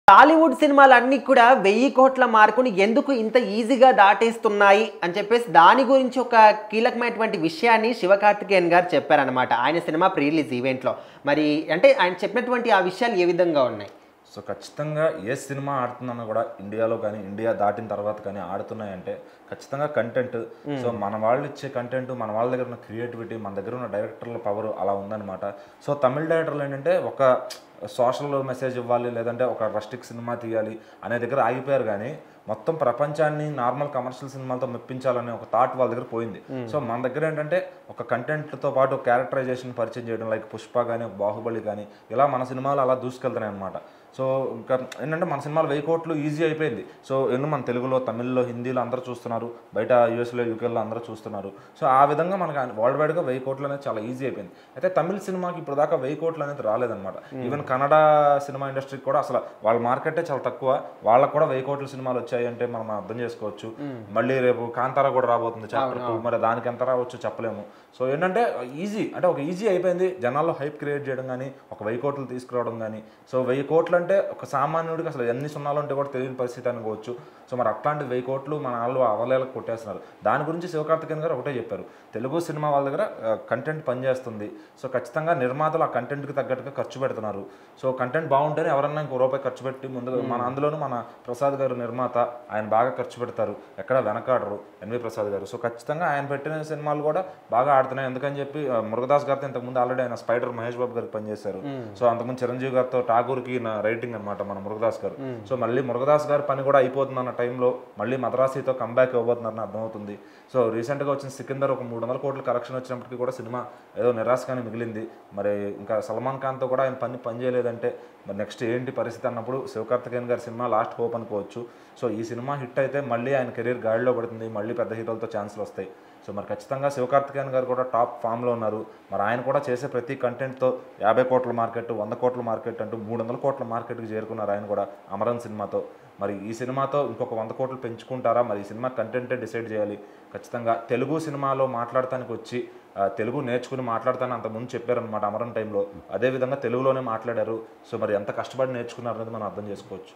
టాలీవుడ్ సినిమాలన్నీ కూడా 1000 కోట్ల మార్కుని ఎందుకు ఇంత ఈజీగా దాటేస్తున్నాయి అని చెప్పేసి దాని గురించి ఒక కీలకమైనటువంటి విషయాన్ని శివకార్తికేయన్ గారు చెప్పారనమాట ఆయన సినిమా ప్రీ రిలీజ్ ఈవెంట్లో. మరి అంటే ఆయన చెప్పినటువంటి ఆ విషయాలు ఏ విధంగా ఉన్నాయి? సో ఖచ్చితంగా ఏ సినిమా ఆడుతుందన్నా కూడా ఇండియాలో కానీ ఇండియా దాటిన తర్వాత కానీ ఆడుతున్నాయంటే ఖచ్చితంగా కంటెంట్. సో మన వాళ్ళు ఇచ్చే కంటెంట్, మన వాళ్ళ దగ్గర ఉన్న క్రియేటివిటీ, మన దగ్గర ఉన్న డైరెక్టర్ల పవర్ అలా ఉందన్నమాట. సో తమిళ డైరెక్టర్లు ఏంటంటే ఒక సోషల్ మెసేజ్ ఇవ్వాలి, లేదంటే ఒక రస్టిక్ సినిమా తీయాలి అనే దగ్గర ఆగిపోయారు. కానీ మొత్తం ప్రపంచాన్ని నార్మల్ కమర్షియల్ సినిమాలతో మెప్పించాలనే ఒక థాట్ వాళ్ళ దగ్గర పోయింది. సో మన దగ్గర ఏంటంటే ఒక కంటెంట్తో పాటు క్యారెక్టరైజేషన్ పరిచయం చేయడం, లైక్ పుష్ప కానీ బాహుబలి కానీ ఇలా మన సినిమాలు అలా దూసుకెళ్తున్నాయి అనమాట. సో ఇంకా ఏంటంటే మన సినిమాలు 1000 కోట్లు ఈజీ అయిపోయింది. సో ఎన్నో మన తెలుగులో, తమిళ్లో, హిందీలో అందరూ చూస్తున్నారు, బయట యూఎస్లో, యూకేలో అందరూ చూస్తున్నారు. సో ఆ విధంగా మనకు వరల్డ్ వైడ్గా 1000 కోట్లు అనేది చాలా ఈజీ అయిపోయింది. అయితే తమిళ సినిమాకి ఇప్పుడు దాకా 1000 కోట్లు అనేది రాలేదన్నమాట. ఈవెన్ కన్నడ సినిమా ఇండస్ట్రీకి కూడా అసలు వాళ్ళ మార్కెటే చాలా తక్కువ, వాళ్ళకు కూడా 1000 కోట్ల సినిమాలు వచ్చాయి అంటే మనం అర్థం చేసుకోవచ్చు. మళ్ళీ రేపు కాంతారా కూడా రాబోతుంది చాప్టర్ 2, మరి దానికి ఎంత రావచ్చు చెప్పలేము. సో ఏంటంటే ఈజీ, అంటే ఒక ఈజీ అయిపోయింది జనాల్లో హైప్ క్రియేట్ చేయడం కానీ, ఒక 1000 కోట్లు తీసుకురావడం కానీ. సో 1000 కోట్లు అంటే ఒక సామాన్యుడికి అసలు ఎన్ని సున్నాలు ఉంటే కూడా తెలియని పరిస్థితి అనుకోవచ్చు. సో మరి అట్లాంటి 1000 కోట్లు మన వాళ్ళు అవలేలకు కొట్టేస్తున్నారు. దాని గురించి శివకార్తికేయన్ గారు ఒకటే చెప్పారు, తెలుగు సినిమా వాళ్ళ దగ్గర కంటెంట్ పనిచేస్తుంది. సో ఖచ్చితంగా నిర్మాతలు ఆ కంటెంట్కి తగ్గట్టుగా ఖర్చు పెడుతున్నారు. సో కంటెంట్ బాగుంటేనే ఎవరన్నా ఇంకో రూపాయి ఖర్చు పెట్టి ముందుగా మన అందులోనూ మన ప్రసాద్ గారు నిర్మాత, ఆయన బాగా ఖర్చు పెడతారు, ఎక్కడ వెనకాడరు ఎన్వి ప్రసాద్ గారు. సో ఖచ్చితంగా ఆయన పెట్టిన సినిమాలు కూడా బాగా ఆడుతున్నాయి. ఎందుకని చెప్పి మురుగదాస్ గారితో ఇంతకుముందు ఆల్రెడీ ఆయన స్పైడర్ మహేష్ బాబు గారికి పనిచేశారు. సో అంతకుముందు చిరంజీవి గారితో ఠాగూర్కి రైటింగ్ అనమాట మన మురుగదాస్ గారు. సో మళ్ళీ మురుగదాస్ గారి పని కూడా అయిపోతుంది అన్న టైంలో మళ్ళీ మద్రాసీతో కంబ్యాక్ ఇవ్వబోతున్నారని అర్థమవుతుంది. సో రీసెంట్గా వచ్చిన సికిందర్ ఒక 300 కోట్ల కలెక్షన్ వచ్చినప్పటికీ కూడా సినిమా ఏదో నిరాశగానే మిగిలింది. మరి ఇంకా సల్మాన్ ఖాన్తో కూడా ఆయన పని చేయలేదంటే మరి నెక్స్ట్ ఏంటి పరిస్థితి అన్నప్పుడు శివకార్తికేయన్ గారి సినిమా లాస్ట్ హోప్ అనుకోవచ్చు. సో ఈ సినిమా హిట్ అయితే మళ్ళీ ఆయన కెరీర్ గాడిలో పడుతుంది, మళ్ళీ పెద్ద హీరోలతో ఛాన్సులు వస్తాయి. సో మరి ఖచ్చితంగా శివకార్తికేయన్ గారు కూడా టాప్ ఫామ్లో ఉన్నారు. మరి ఆయన కూడా చేసే ప్రతి కంటెంట్తో 50 కోట్ల మార్కెట్, 100 కోట్ల మార్కెట్ అంటూ 300 కోట్ల మార్కెట్కి చేరుకున్నారు ఆయన కూడా అమరన్ సినిమాతో. మరి ఈ సినిమాతో ఇంకొక 100 కోట్లు పెంచుకుంటారా? మరి ఈ సినిమా కంటెంటే డిసైడ్ చేయాలి. ఖచ్చితంగా తెలుగు సినిమాలో మాట్లాడటానికి వచ్చి తెలుగు నేర్చుకుని మాట్లాడతాను అంతకుముందు చెప్పారనమాట అమరన్ టైంలో, అదేవిధంగా తెలుగులోనే మాట్లాడారు. సో మరి ఎంత కష్టపడి నేర్చుకున్నారు అనేది మనం అర్థం చేసుకోవచ్చు.